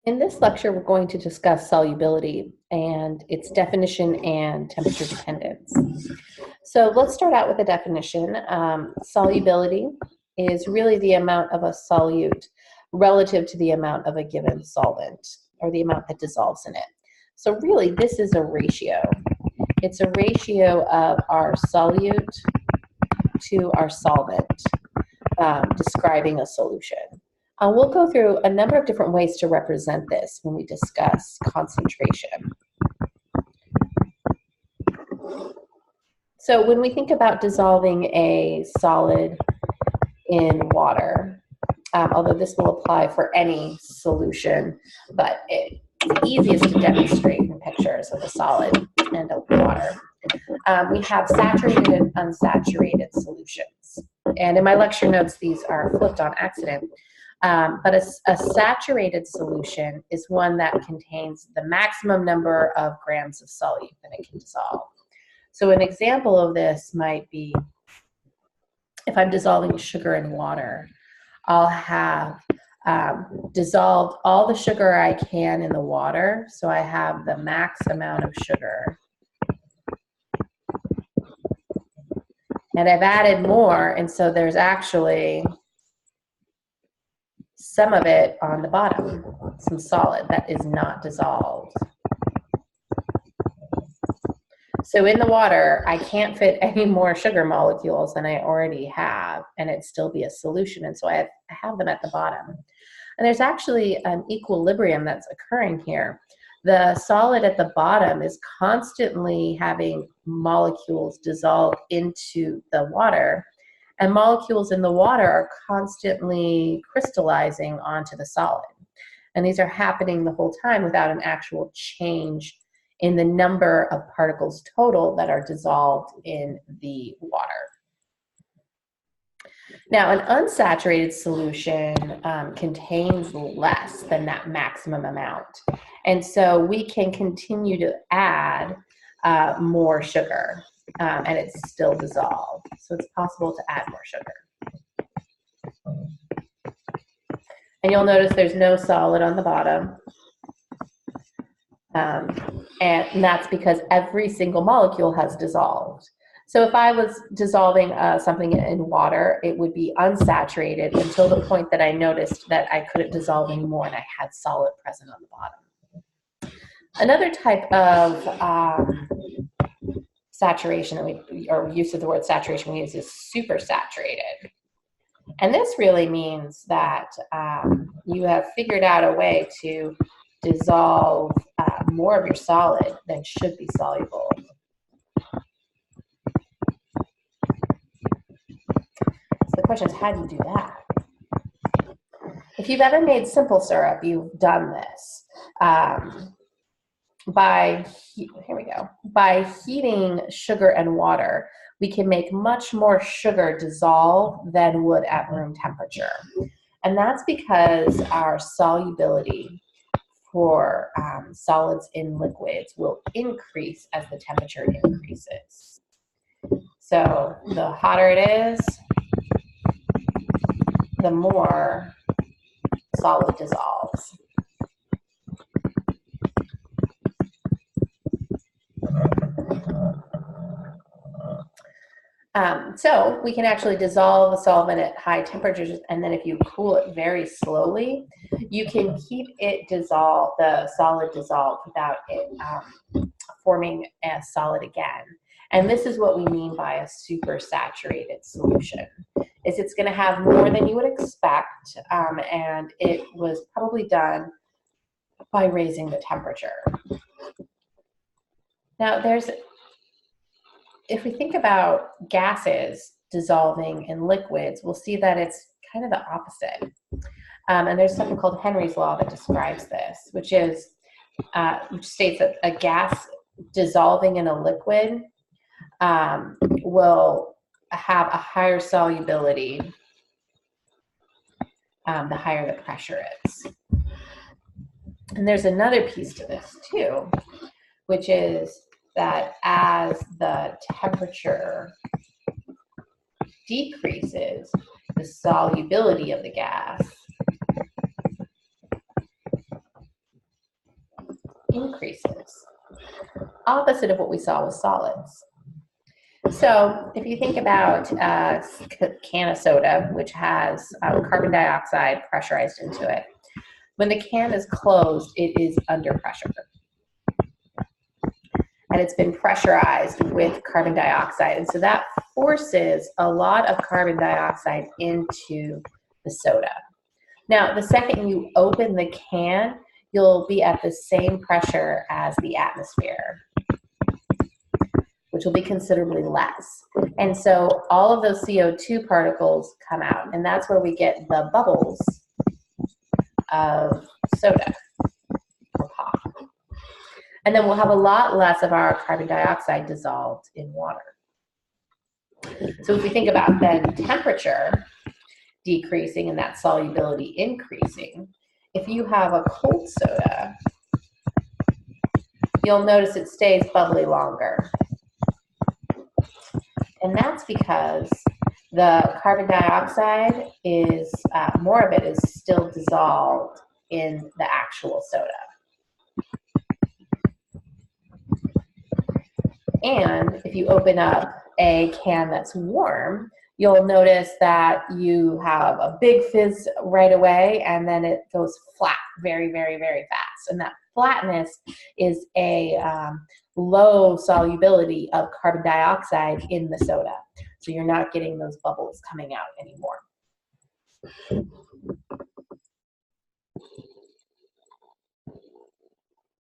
In this lecture, we're going to discuss solubility and its definition and temperature dependence. So let's start out with a definition. Solubility is really the amount of a solute relative to the amount of a given solvent, or the amount that dissolves in it. So really, this is a ratio. It's a ratio of our solute to our solvent, describing a solution. We'll go through a number of different ways to represent this when we discuss concentration. So when we think about dissolving a solid in water, although this will apply for any solution, but it's easiest to demonstrate in pictures with a solid and a water. We have saturated and unsaturated solutions. And in my lecture notes, these are flipped on accident. But a saturated solution is one that contains the maximum number of grams of solute that it can dissolve. So an example of this might be if I'm dissolving sugar in water, I'll have dissolved all the sugar I can in the water, so I have the max amount of sugar. And I've added more, and so there's actually some of it on the bottom, some solid that is not dissolved. So in the water, I can't fit any more sugar molecules than I already have, and it'd still be a solution, and so I have them at the bottom. And there's actually an equilibrium that's occurring here. The solid at the bottom is constantly having molecules dissolve into the water, and molecules in the water are constantly crystallizing onto the solid. And these are happening the whole time without an actual change in the number of particles total that are dissolved in the water. Now, an unsaturated solution contains less than that maximum amount. And so we can continue to add more sugar. And it's still dissolved. So it's possible to add more sugar. And you'll notice there's no solid on the bottom. And that's because every single molecule has dissolved. So if I was dissolving something in water, it would be unsaturated until the point that I noticed that I couldn't dissolve anymore and I had solid present on the bottom. Another type of saturation, or use of the word saturation we use, is supersaturated. And this really means that you have figured out a way to dissolve more of your solid than should be soluble. So the question is, how do you do that? If you've ever made simple syrup, you've done this. By heating sugar and water, we can make much more sugar dissolve than would at room temperature. And that's because our solubility for solids in liquids will increase as the temperature increases. So the hotter it is, the more solid dissolves. So we can actually dissolve a solvent at high temperatures, and then if you cool it very slowly, you can keep it dissolved, the solid dissolved, without it forming a solid again. And this is what we mean by a supersaturated solution. Is it's going to have more than you would expect, and it was probably done by raising the temperature. Now if we think about gases dissolving in liquids, we'll see that it's kind of the opposite. And there's something called Henry's law that describes this, which states that a gas dissolving in a liquid will have a higher solubility the higher the pressure is. And there's another piece to this too, which is that as the temperature decreases, the solubility of the gas increases. Opposite of what we saw with solids. So if you think about a can of soda, which has carbon dioxide pressurized into it, when the can is closed, it is under pressure. And it's been pressurized with carbon dioxide. And so that forces a lot of carbon dioxide into the soda. Now, the second you open the can, you'll be at the same pressure as the atmosphere, which will be considerably less. And so all of those CO2 particles come out, and that's where we get the bubbles of soda or pop. And then we'll have a lot less of our carbon dioxide dissolved in water. So if we think about then temperature decreasing and that solubility increasing, if you have a cold soda, you'll notice it stays bubbly longer. And that's because the carbon dioxide is, more of it is still dissolved in the actual soda. And if you open up a can that's warm, you'll notice that you have a big fizz right away, and then it goes flat very, very, very fast. And that flatness is a low solubility of carbon dioxide in the soda. So you're not getting those bubbles coming out anymore.